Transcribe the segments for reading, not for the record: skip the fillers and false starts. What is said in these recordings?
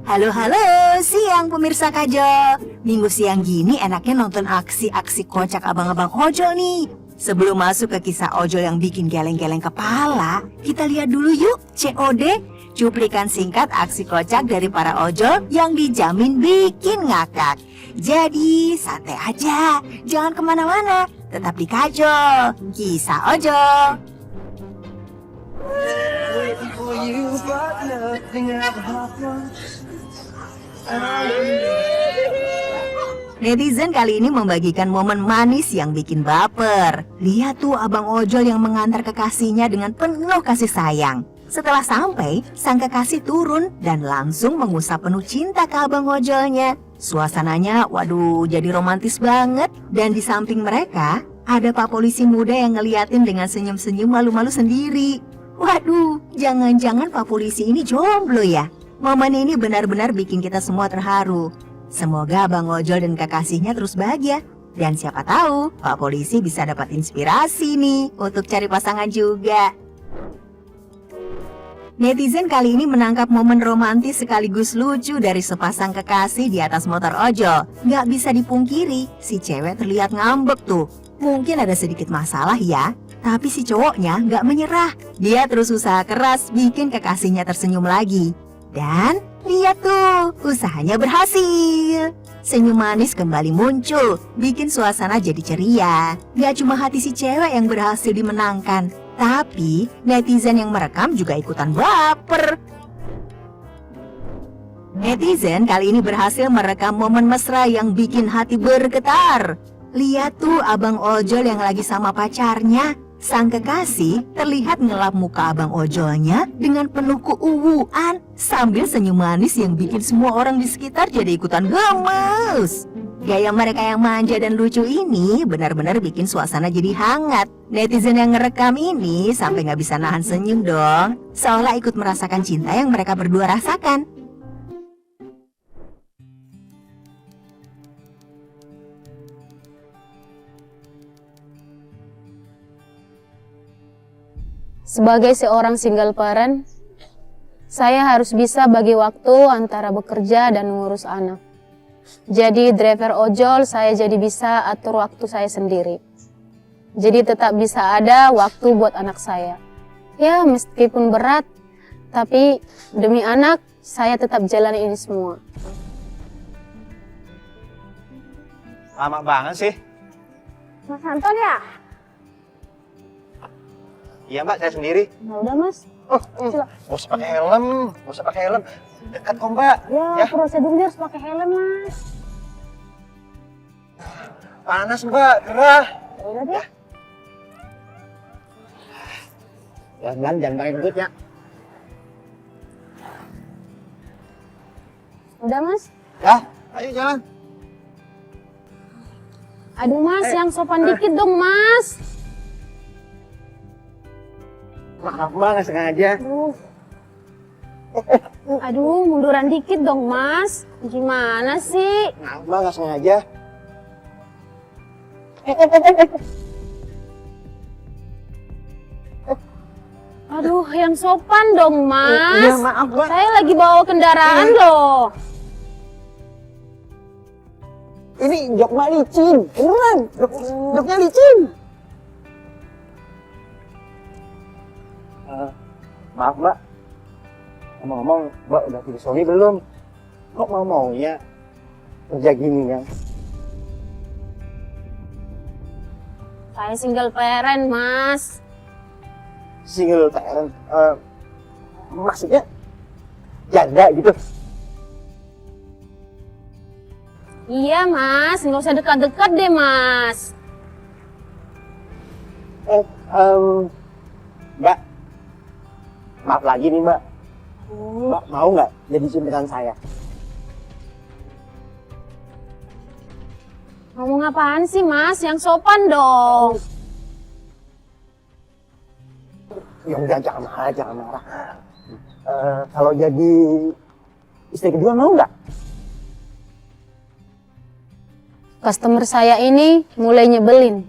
Halo, siang pemirsa Kajo. Minggu siang gini enaknya nonton aksi-aksi kocak abang-abang ojol nih. Sebelum masuk ke kisah ojol yang bikin geleng-geleng kepala, kita lihat dulu yuk COD, cuplikan singkat aksi kocak dari para ojol yang dijamin bikin ngakak. Jadi santai aja, jangan kemana-mana, tetap di Kajo, kisah ojol. Netizen kali ini membagikan momen manis yang bikin baper. Lihat tuh abang ojol yang mengantar kekasihnya dengan penuh kasih sayang. Setelah sampai, sang kekasih turun dan langsung mengusap penuh cinta ke abang ojolnya. Suasananya, waduh, jadi romantis banget. Dan di samping mereka, ada pak polisi muda yang ngeliatin dengan senyum-senyum malu-malu sendiri. Waduh, jangan-jangan pak polisi ini jomblo ya? Momen ini benar-benar bikin kita semua terharu. Semoga abang ojol dan kekasihnya terus bahagia. Dan siapa tahu, pak polisi bisa dapat inspirasi nih untuk cari pasangan juga. Netizen kali ini menangkap momen romantis sekaligus lucu dari sepasang kekasih di atas motor ojol. Nggak bisa dipungkiri, si cewek terlihat ngambek tuh. Mungkin ada sedikit masalah ya, tapi si cowoknya nggak menyerah. Dia terus usaha keras bikin kekasihnya tersenyum lagi. Dan lihat tuh, usahanya berhasil. Senyum manis kembali muncul, bikin suasana jadi ceria. Gak cuma hati si cewek yang berhasil dimenangkan, tapi netizen yang merekam juga ikutan baper. Netizen kali ini berhasil merekam momen mesra yang bikin hati bergetar. Lihat tuh abang ojol yang lagi sama pacarnya. Sang kekasih terlihat ngelap muka abang ojolnya dengan penuh keuuan sambil senyum manis yang bikin semua orang di sekitar jadi ikutan gemes. Gaya mereka yang manja dan lucu ini benar-benar bikin suasana jadi hangat. Netizen yang ngerekam ini sampai nggak bisa nahan senyum dong, seolah ikut merasakan cinta yang mereka berdua rasakan. Sebagai seorang single parent, saya harus bisa bagi waktu antara bekerja dan mengurus anak. Jadi driver ojol saya jadi bisa atur waktu saya sendiri. Jadi tetap bisa ada waktu buat anak saya. Ya meskipun berat, tapi demi anak saya tetap jalani ini semua. Lama banget sih. Mas Anton ya? Iya mbak, saya sendiri. Nah udah mas. Gak usah pakai helm, gak usah pakai helm. Dekat kok mbak. Ya, prosedurnya harus pakai helm mas. Panas mbak, gerah. Udah deh. Jangan pakai kentut ya. Udah mas. Ya, ayo jalan. Aduh mas, yang sopan dikit dong mas. Maaf mbak, nggak sengaja. Aduh, munduran dikit dong mas. Gimana sih? Maaf mbak, nggak sengaja. Aduh, yang sopan dong mas. Iya maaf mbak. Saya lagi bawa kendaraan loh. Ini jok mbak licin, beneran. Joknya licin. Maaf mbak, ngomong-ngomong mbak udah punya suami belum? Kok mau-maunya kerja gini ya? Saya single parent mas. Single parent, maksudnya janda gitu? Iya mas, nggak usah dekat-dekat deh mas. Mbak, maaf lagi nih mbak. Mbak mau nggak jadi simpenan saya? Ngomong apaan sih mas? Yang sopan dong. Ya udah jangan marah, jangan marah. Kalau jadi istri kedua mau nggak? Customer saya ini mulai nyebelin.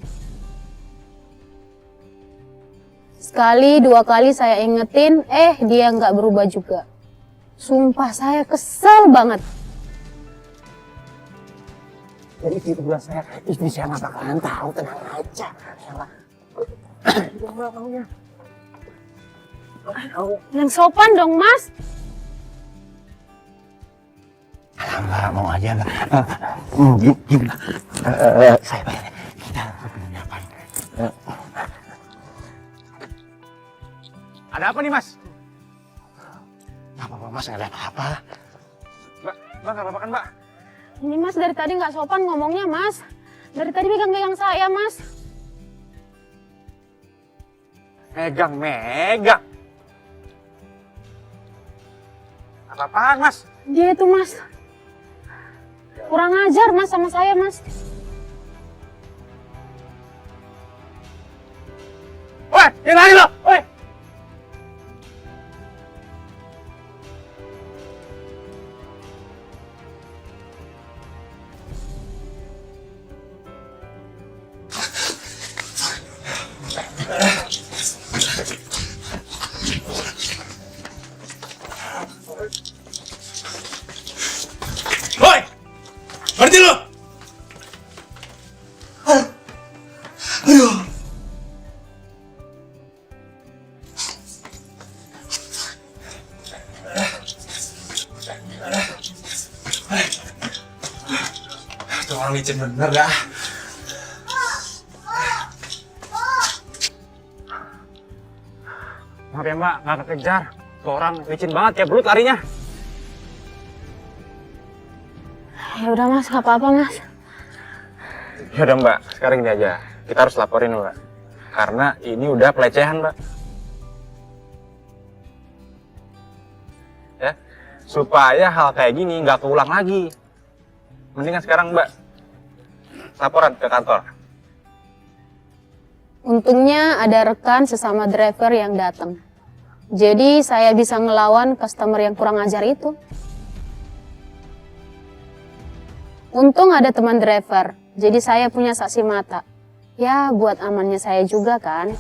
Sekali, dua kali saya ingetin, dia nggak berubah juga. Sumpah saya kesel banget. Jadi itu bilang saya, istri saya nggak bakalan tahu, tenang aja. Ya, Mbak. Udah, Mbak, maunya. Yang sopan dong, Mas. Alah, Mbak, mau aja, Mbak. Gini, Mbak. Saya bayar. Kita punya apa? Ada apa nih, Mas? Apa, Mas? Nggak ada apa-apa. Mbak, nggak apa-apa kan, Mbak? Ini Mas dari tadi nggak sopan ngomongnya, Mas. Dari tadi pegang-pegang saya, Mas. Megang. Apa-apaan, Mas? Dia itu, Mas. Kurang ajar, Mas, sama saya, Mas. Woi, yang lari lo! Woi! Woi! Berhenti lo! Aduh! Itu orang licin bener dah. Maaf ya Mbak, nggak kekejar. Tuh orang licin banget kayak belut larinya. Ya udah, Mas, nggak apa-apa, Mas. Ya udah Mbak, sekarang gini aja. Kita harus laporin Mbak. Karena ini udah pelecehan Mbak. Ya, supaya hal kayak gini nggak keulang lagi. Mendingan sekarang Mbak, laporan ke kantor. Untungnya ada rekan sesama driver yang datang. Jadi saya bisa ngelawan customer yang kurang ajar itu. Untung ada teman driver, jadi saya punya saksi mata. Ya, buat amannya saya juga kan.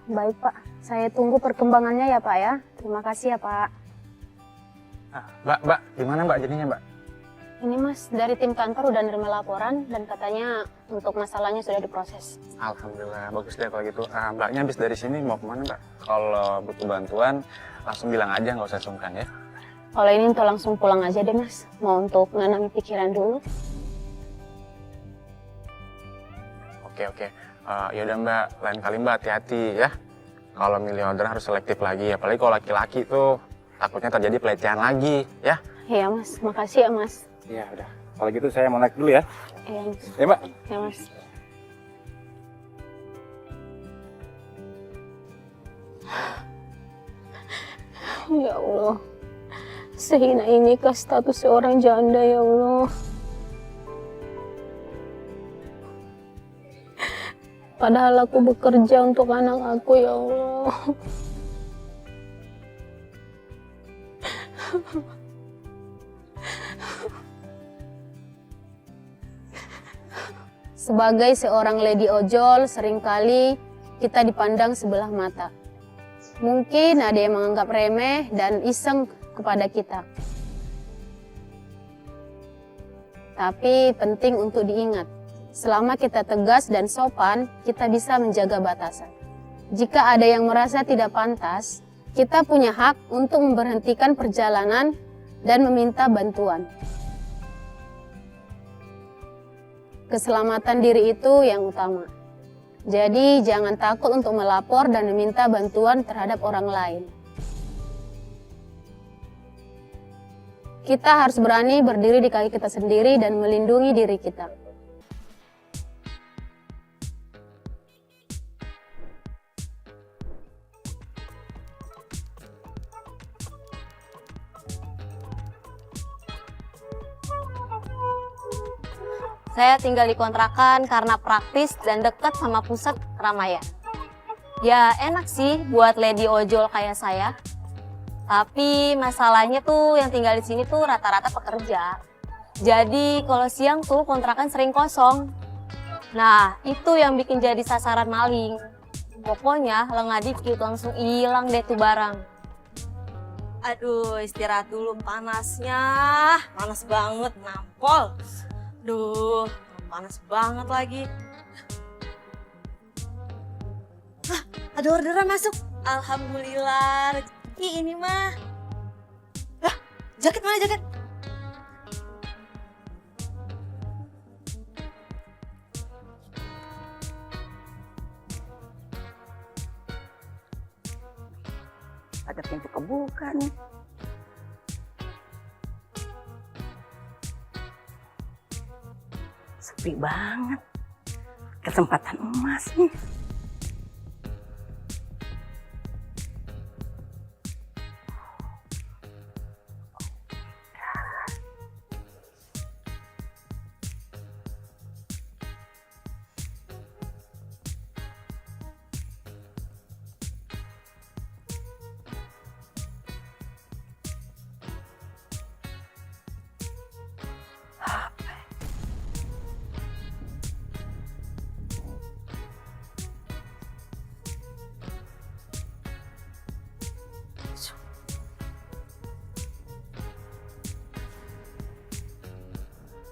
Baik Pak, saya tunggu perkembangannya ya Pak ya. Terima kasih ya Pak. Nah, Mbak, gimana Mbak jadinya Mbak? Ini Mas, dari tim kantor udah nerima laporan dan katanya untuk masalahnya sudah diproses. Alhamdulillah, bagus deh kalau gitu. Mbaknya habis dari sini mau kemana Mbak? Kalau butuh bantuan, langsung bilang aja, nggak usah sungkan ya. Kalau ini untuk langsung pulang aja deh Mas, mau untuk nanami pikiran dulu. Oke. Yaudah Mbak, lain kali Mbak hati-hati ya. Kalau milih order harus selektif lagi, apalagi kalau laki-laki tuh takutnya terjadi pelecehan lagi ya. Iya Mas, makasih ya Mas. Iya udah, kalau gitu saya mau naik dulu ya. Iya Mas. Ya Mbak. Ya Mas. Ya Allah, sehina inikah status seorang janda ya Allah. Padahal aku bekerja untuk anak aku ya Allah. Sebagai seorang lady ojol, seringkali kita dipandang sebelah mata. Mungkin ada yang menganggap remeh dan iseng kepada kita. Tapi penting untuk diingat, selama kita tegas dan sopan, kita bisa menjaga batasan. Jika ada yang merasa tidak pantas, kita punya hak untuk memberhentikan perjalanan dan meminta bantuan. Keselamatan diri itu yang utama. Jadi jangan takut untuk melapor dan meminta bantuan terhadap orang lain. Kita harus berani berdiri di kaki kita sendiri dan melindungi diri kita. Saya tinggal di kontrakan karena praktis dan dekat sama pusat keramaian. Ya enak sih buat lady ojol kayak saya. Tapi masalahnya tuh yang tinggal di sini tuh rata-rata pekerja. Jadi kalau siang tuh kontrakan sering kosong. Nah itu yang bikin jadi sasaran maling. Pokoknya lengah dikit langsung hilang deh tuh barang. Aduh, istirahat dulu panasnya. Panas banget, nampol. Duh, panas banget lagi. Hah, ada orderan masuk. Alhamdulillah, rezeki ini mah. Hah, jaket mana jaket? Ada pintu kebuka nih. Sepi banget. Kesempatan emas nih.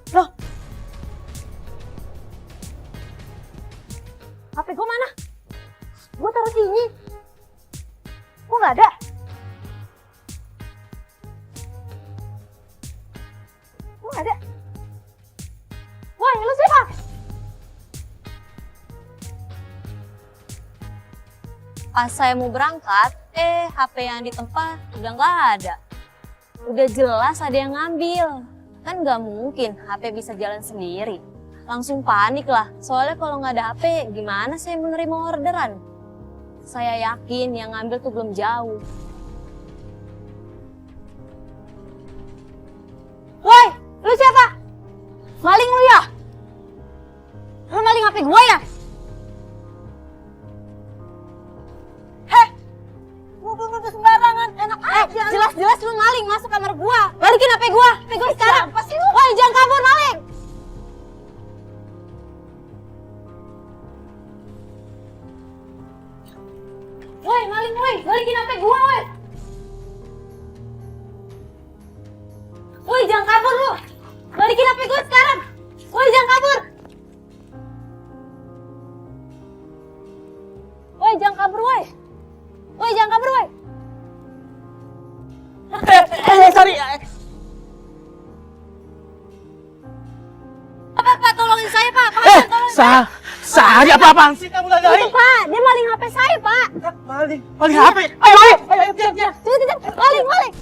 Loh, HP gue mana? Gue taruh sini. Kok nggak ada? Kok nggak ada? Woi, lu siapa? Pas saya mau berangkat, HP yang di tempat udah nggak ada. Udah jelas ada yang ngambil. Kan nggak mungkin HP bisa jalan sendiri. Langsung panik lah, soalnya kalau nggak ada HP, gimana saya menerima orderan? Saya yakin yang ngambil tuh belum jauh. Woi, lu siapa? Maling lu ya? Lu maling HP gua ya? Heh, gua belum sembarangan, enak aja. Jelas-jelas lu maling masuk kamar gua. Balikin HP gua sekarang. Woi, jangan kabur maling. Woi, maling, woi, balikin HP gua, woi. Woi, jangan kabur lu. Balikin HP gua sekarang. Woi, jangan kabur. Woi, jangan kabur, woi. Woi, jangan kabur, woi. Sorry. Pak, tolongin saya, Pak. Sehari apa-apaan sih kamu lagi? Itu, Pak, dia maling HP saya, Pak. Maling HP. Ayo, siap. Maling.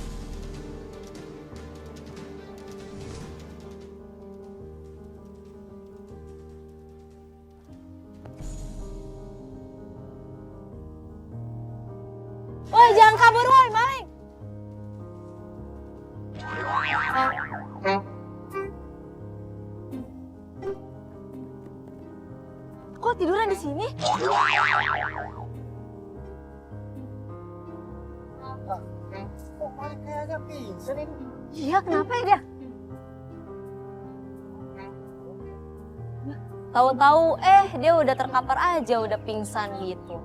Woi, jangan kabur, woi, maling. Kok tiduran di sini? Kok maling kayaknya pingsan ini? Iya, kenapa ya dia? Tahu-tahu dia udah terkapar aja, udah pingsan gitu.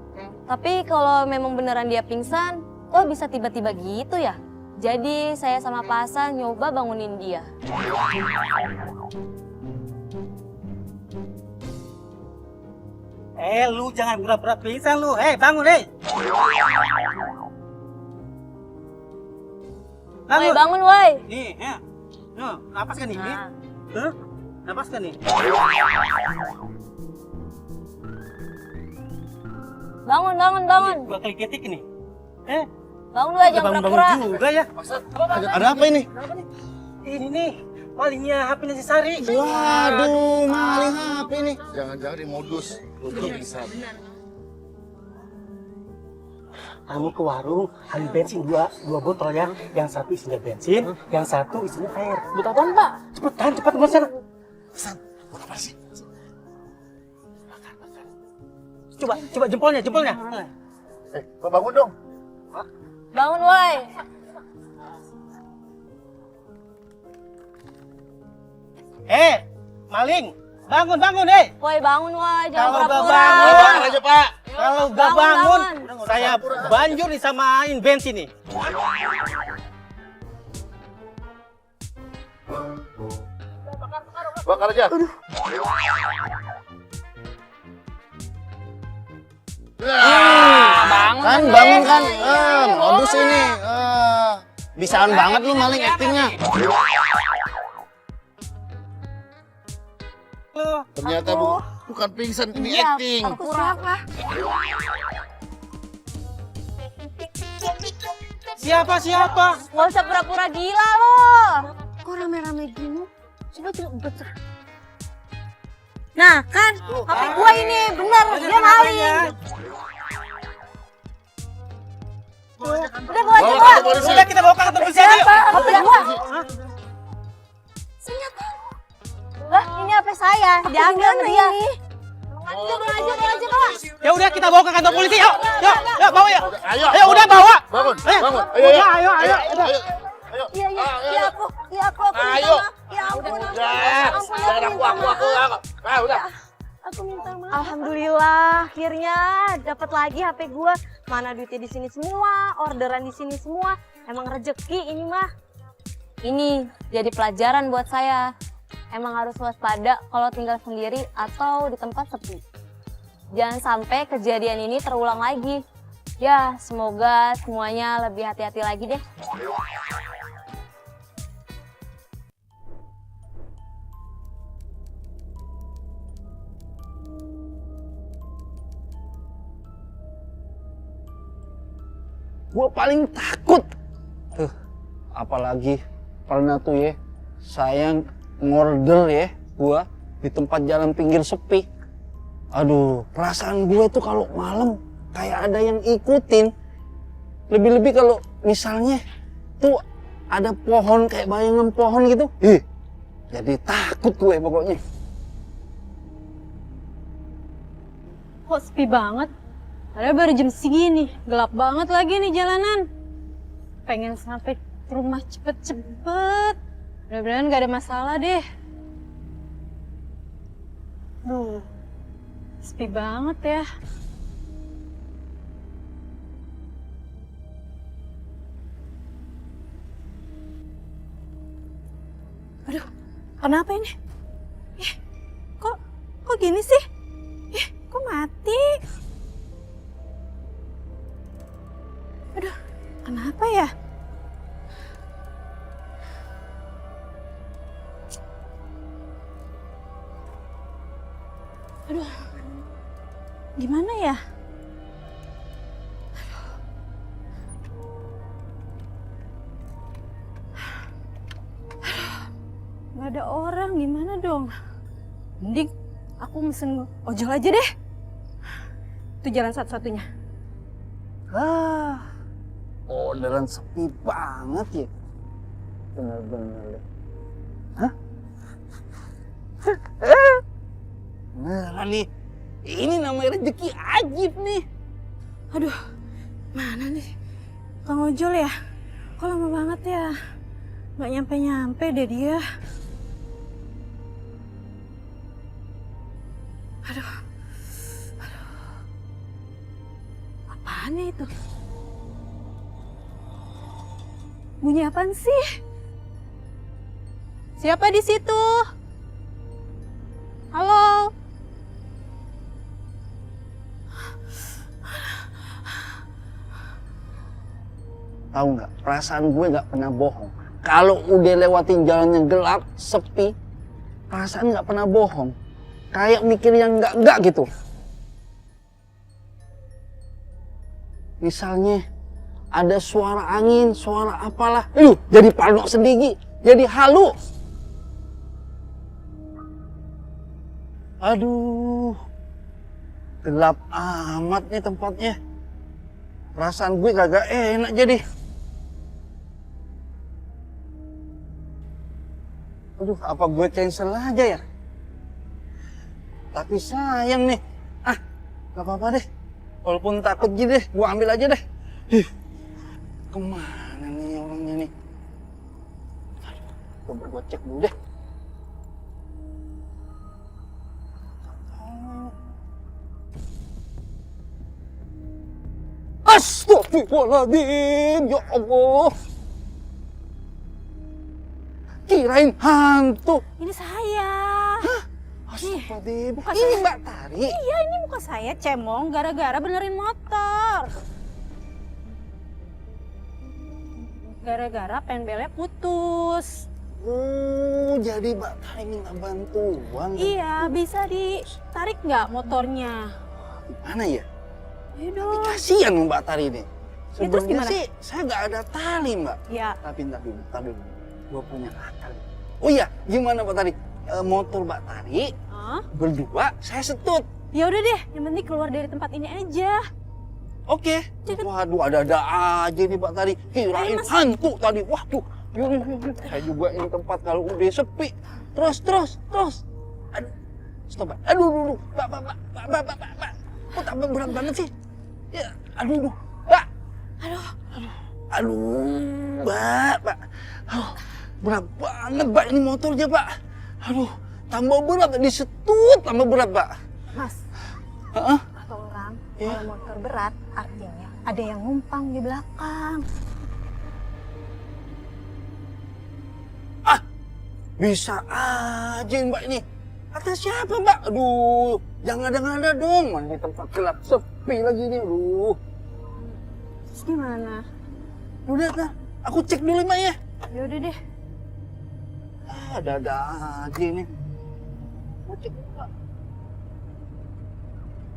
Tapi kalau memang beneran dia pingsan, kok bisa tiba-tiba gitu ya? Jadi saya sama Pak Hasan nyoba bangunin dia. Lu jangan pura-pura pingsan lu. Bangun, Woi, bangun, woi. Nih, ya. Nuh, napas kan nih? Nah. Huh? Napas kan nih? Bangun. Gua kali ketik nih. Bangun, woi, jangan pura-pura. Bangun juga ya. Ada apa ini? Ini nih, malingnya HP-nya si Sari. Waduh, maling HP nih. Jangan-jangan di modus. Belum bisa. Kamu ke warung, ambil bensin dua botol ya. Yang satu isinya bensin, yang satu isinya air. Buat apaan, Pak? Cepat ke sana. Pesan, buat apa sih? Coba jempolnya. Pak bangun dong. Bangun, woi. Maling, bangun, Woi, bangun, woi, jangan Kalau pura-pura. bangun. Bakar aja, Pak. Kalau gak bangun, saya banjur disamain bensin nih. Bakar aja. Kan bangun kan? Modus ini. Bisaan banget lu maling aktingnya. Ternyata bukan pingsan, ini acting. Siapa? Gak usah pura-pura gila lo. Kok rame-rame gini? Coba betul. Nah kan, HP gua ini bener, dia maling. Udah bawa aja, Bawa ke polisi. Udah kita bawa ke kantor polisi aja. HP gua. Senjata. Lah, ini HP saya. Diambil sama dia. Bawa aja, Pak. Ya udah kita bawa ke kantor polisi. Yuk, bawa ya. Ayo. Ayo udah bawa. Bangun. Ayo. Iya aku Ayo. Ya ampun. Jangan aku. Udah. Aku minta maaf. Alhamdulillah, akhirnya dapat lagi HP gua. Mana duitnya di sini semua, orderan di sini semua. Emang rezeki ini mah. Ini jadi pelajaran buat saya. Emang harus waspada kalau tinggal sendiri atau di tempat sepi. Jangan sampai kejadian ini terulang lagi. Ya, semoga semuanya lebih hati-hati lagi deh. Gue paling takut. Tuh, apalagi pernah tuh ya, sayang ngorder ya, gua di tempat jalan pinggir sepi. Aduh, perasaan gue tuh kalau malam kayak ada yang ikutin. Lebih-lebih kalau misalnya tuh ada pohon kayak bayangan pohon gitu. Jadi takut gue pokoknya. Kok sepi banget? Padahal baru jam segini, gelap banget lagi nih jalanan. Pengen sampai ke rumah cepet-cepet. Mudah-mudahan gak ada masalah deh. Duh, sepi banget ya. Aduh, kenapa ini? Kok gini sih? Kok mati? Aduh, kenapa ya? Aduh, gimana ya? Gak ada orang, gimana dong? Mending aku mesen ojol aja deh. Itu jalan satu-satunya. Orderan sepi banget ya. Bener-bener. Hah? Beneran nih. Ini namanya rezeki ajib nih. Aduh, mana nih? Kang ojol ya? Kok lama banget ya? Gak nyampe-nyampe deh dia. Aduh. Apaan ya itu? Bunyi apaan sih? Siapa di situ? Halo? Tahu nggak? Perasaan gue nggak pernah bohong. Kalau udah lewatin jalan yang gelap, sepi, perasaan nggak pernah bohong. Kayak mikir yang nggak gitu. Misalnya ada suara angin, suara apalah, jadi parno sendiri, jadi halu. Aduh, gelap amat nih tempatnya. Perasaan gue kagak enak jadi. Aduh, apa gue cancel aja ya? Tapi sayang nih. Gak apa-apa deh. Walaupun takut gitu deh, gue ambil aja deh. Kemana nih orangnya nih? Aduh, coba gue cek dulu deh. Astagfirullahaladzim, ya Allah. Kirain hantu. Ini saya. Astagfirullahaladzim. bukan Ini saya. Mbak Tari. Iya, ini muka saya cemong gara-gara benerin motor. Gara-gara penbelnya putus. Oh, jadi Mbak Tari minta bantuan. Iya, bisa ditarik nggak motornya? Mana ya? Ayo dong. Kasihan Mbak Tari ini. Ya, terus Sebenarnya gimana? sih saya nggak ada tali Mbak. Ya, Tapi ntar dulu. Gua punya akal. Oh iya, gimana Mbak Tari? Motor Mbak Tari berdua saya setut. ya udah deh. Yang penting keluar dari tempat ini aja. Oke. Waduh, ada aja nih Mbak Tari. Kirain hantu tadi. Waduh. Yuk. Saya juga ini tempat kalau udah sepi. Terus. Aduh. Stop, Mbak. Aduh. Mbak. Kok tambah berat banget sih? Ya, aduh. Mbak. Aduh, Mbak. Aduh, berat banget, Mbak. Ini motornya, Mbak. Aduh, tambah berat. Disetut, tambah berat, Mbak. Mas, Hah? kata orang Ya. kalau motor berat artinya ada yang numpang di belakang. Bisa aja Mbak ini. Kata siapa Mbak? Aduh, jangan ada dong. Mana di tempat gelap sepi lagi nih. Aduh. Terus gimana? Udah, aku cek dulu Mbak ya. Ya udah deh. Ada aja nih. Aku cek dulu, Mbak.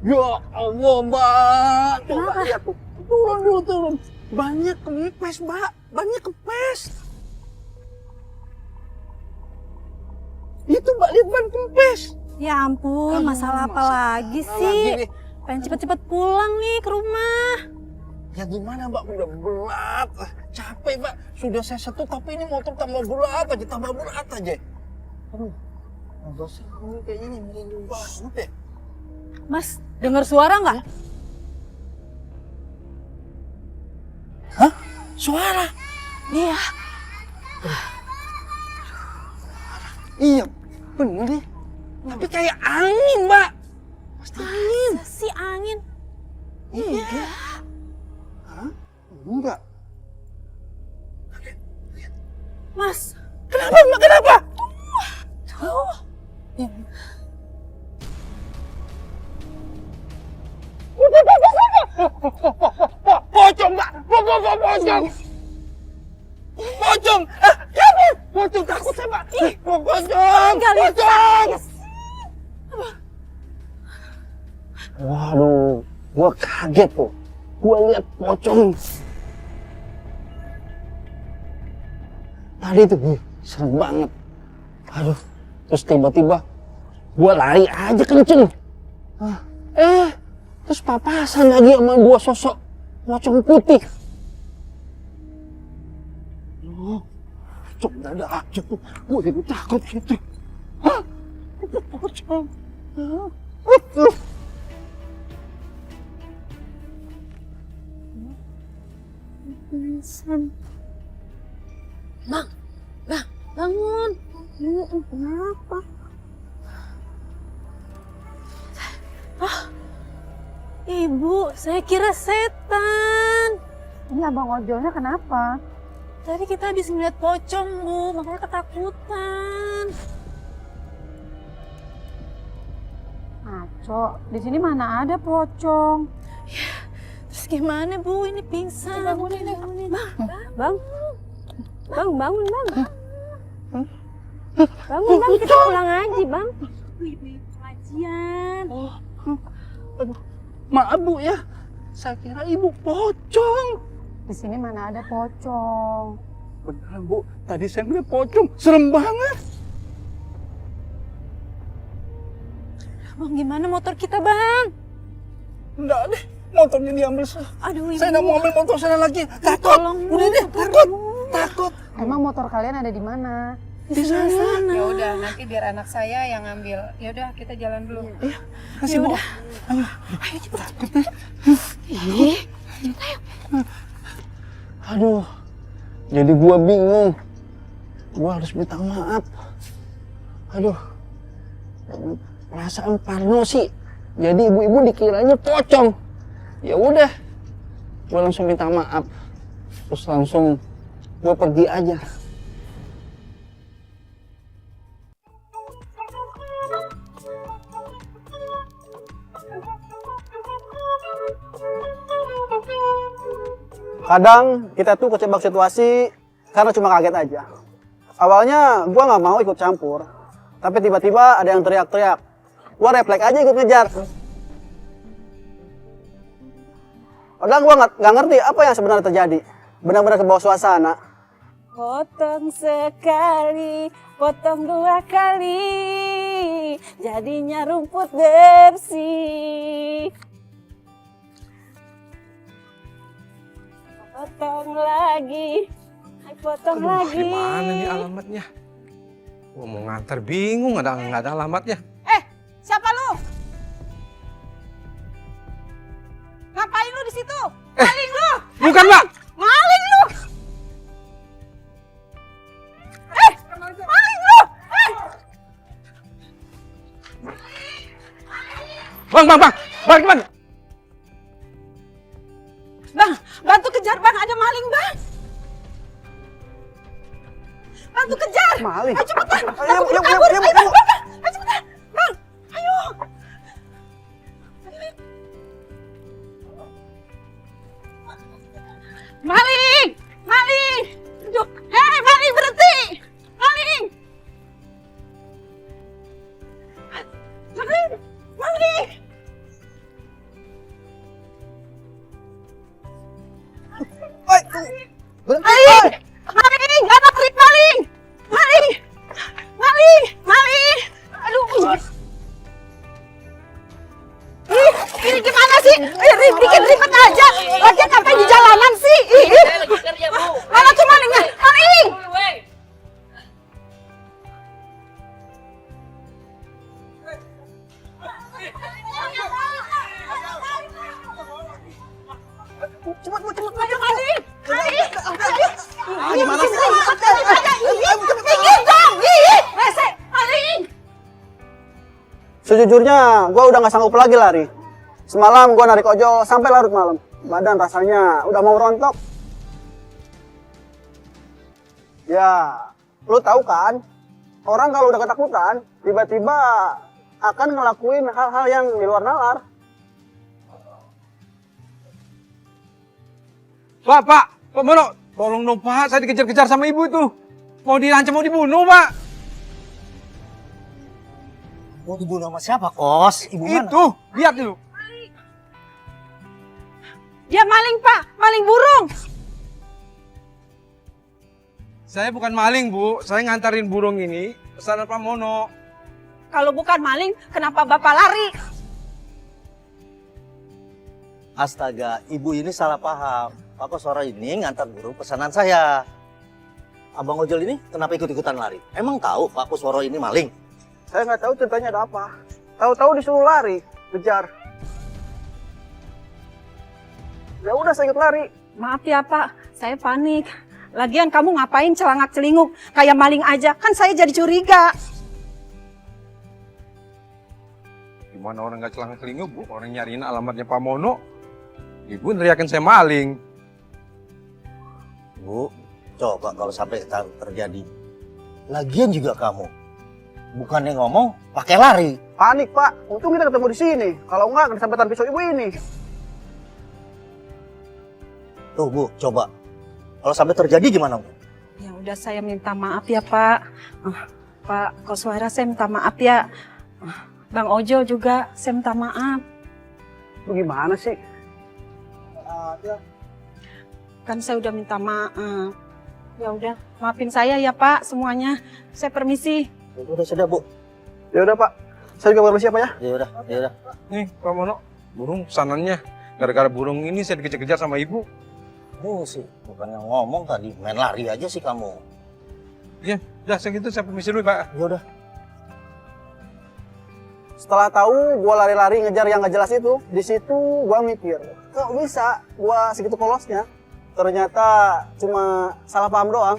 Ya Allah Mbak. Coba Kenapa? lihat tuh. Turun. Banyak kempes Mbak. Banyak kempes. Itu Mbak, lihat ban kempes. Ya ampun, masalah apa lagi sih? Pengen cepet-cepet pulang nih ke rumah. Ya gimana Mbak, udah berat. Capek Mbak, sudah saya setut tapi ini motor tambah berat aja. Aduh, nggak sih, ini kayaknya ini merinding banget ya. Mas, dengar suara nggak? Hah? Suara? Iya. Iya, bener nih. Tapi kayak angin Mbak. Pasti angin. Masa sih angin? Iya. Hah? Enggak. Mas, Kenapa Mbak, kenapa? tuh. Pocong Mbak, pocong. Pocong, kabur. Pocong, takut saya Mbak. Pocong. Waduh, gua kaget tuh. Gua lihat pocong. Tadi tuh, serem banget. Aduh, terus tiba-tiba gua lari aja kenceng. Terus papasan lagi sama dua sosok pocong putih. Pocong dada aja tuh, gua jadi takut gitu. Hah? Itu pocong. Bangun. Kenapa? Ibu, saya kira setan. Ini abang ojolnya kenapa? Tadi kita habis ngeliat pocong, Bu, makanya ketakutan. Ngaco, di sini mana ada pocong? Terus gimana, Bu? Ini pingsan. Bangun. Bang. Bangun, Bang. Bangun, Bang. Kita pulang aja, Bang. Ibu pengajian. Aduh, maaf Bu ya, saya kira ibu pocong. Di sini mana ada pocong? Beneran Bu, tadi saya ngeliat pocong, serem banget. Bang, gimana motor kita, Bang? Enggak deh, motornya diambil. Aduh, Ibu. Saya nggak mau ambil motor saya lagi. Takut, Tolong, Bu. udah deh, takut. Emang motor kalian ada di mana? Di sana. Ya udah, nanti biar anak saya yang ngambil. Ya udah, kita jalan dulu. Kasih Bu. Ayo cepet. Aduh, jadi gua bingung. Gua harus minta maaf. Aduh, perasaan parno sih. Jadi ibu-ibu dikiranya pocong. Ya udah, gue langsung minta maaf. Terus langsung gue pergi aja. Kadang kita tuh kecebak situasi karena cuma kaget aja. Awalnya gua nggak mau ikut campur, tapi tiba-tiba ada yang teriak-teriak. Gua refleks aja ikut ngejar. Padahal gua nggak ngerti apa yang sebenarnya terjadi. Benar-benar ke bawah suasana. Potong sekali, potong dua kali, jadinya rumput bersih. Potong lagi, potong lagi. Gimana nih alamatnya? Gua mau nganter bingung, nggak ada alamatnya. Siapa lu? Ngapain lu di situ? Maling lu! Bukan, Mbak! Maling lu! Maling lu! Bang! Balik, Bang! Bang, bantu kejar bang, ada maling bang. Bantu kejar. Maling. Ayo cepetan. Ayo, Ayo cepetan. Bang, ayo. Maling, maling. Aduh, hei maling berhenti. Maling. Maling, maling. Maling! Maling! Anak Rik maling! Maling! Maling! Maling! Aduh! Ini gimana sih? Rik, bikin ribet aja! Lagian ngapain di jalanan sih? Mana tuh malingnya? Maling! Cepet, maling! Gimana sih? Minggir dong! Ih, rese! Maling! Sejujurnya, gue udah nggak sanggup lagi lari. Semalam gue narik ojol sampai larut malam. Badan rasanya udah mau rontok. Ya, lu tahu kan? Orang kalau udah ketakutan, tiba-tiba akan ngelakuin hal-hal yang di luar nalar. Pak Mono, tolong dong Pak, saya dikejar-kejar sama ibu itu. Mau dirancam, mau dibunuh, Pak. Mau dibunuh sama siapa, Kos? Ibu mana? Itu, lihat dulu. Dia maling, Pak! Maling burung! Saya bukan maling, Bu. Saya ngantarin burung ini pesanan Pak Mono. Kalau bukan maling, kenapa Bapak lari? Astaga, ibu ini salah paham. Pak Koswara ini ngantar burung pesanan saya. Abang ojol ini kenapa ikut-ikutan lari? Emang tahu Pak Koswara ini maling? Saya nggak tahu ceritanya ada apa. Tahu-tahu disuruh lari, kejar. Ya udah saya ikut lari. Maaf ya Pak, saya panik. Lagian kamu ngapain celangak-celinguk? Kayak maling aja, kan saya jadi curiga. Gimana orang nggak celangak-celinguk, Bu? Orang nyariin alamatnya Pak Mono. Ibu neriakin saya maling. Bu, coba kalau sampai terjadi. Lagian juga kamu. Bukannya ngomong, pakai lari. Panik, Pak. Untung kita ketemu di sini. Kalau enggak, akan sampetan pisau ibu ini. Tuh, Bu, coba. Kalau sampai terjadi gimana, Bu? Ya udah saya minta maaf ya Pak. Pak Koswara saya minta maaf ya. Bang Ojo juga saya minta maaf. Bagaimana sih? Kan saya udah minta maaf. Ya udah, maafin saya ya Pak semuanya. Saya permisi. Udah sudah, Bu. Ya udah, Pak. Saya juga permisi apa ya? Ya udah. Nih, Pak Mono, burung pesanannya. Gara-gara burung ini saya dikejar-kejar sama ibu. Sih, bukannya ngomong tadi, main lari aja sih kamu. Iya, udah segitu saya permisi dulu, Pak. Ya udah. Setelah tahu gua lari-lari ngejar yang gak jelas itu, di situ gua mikir, kok bisa gua segitu polosnya? Ternyata cuma salah paham doang.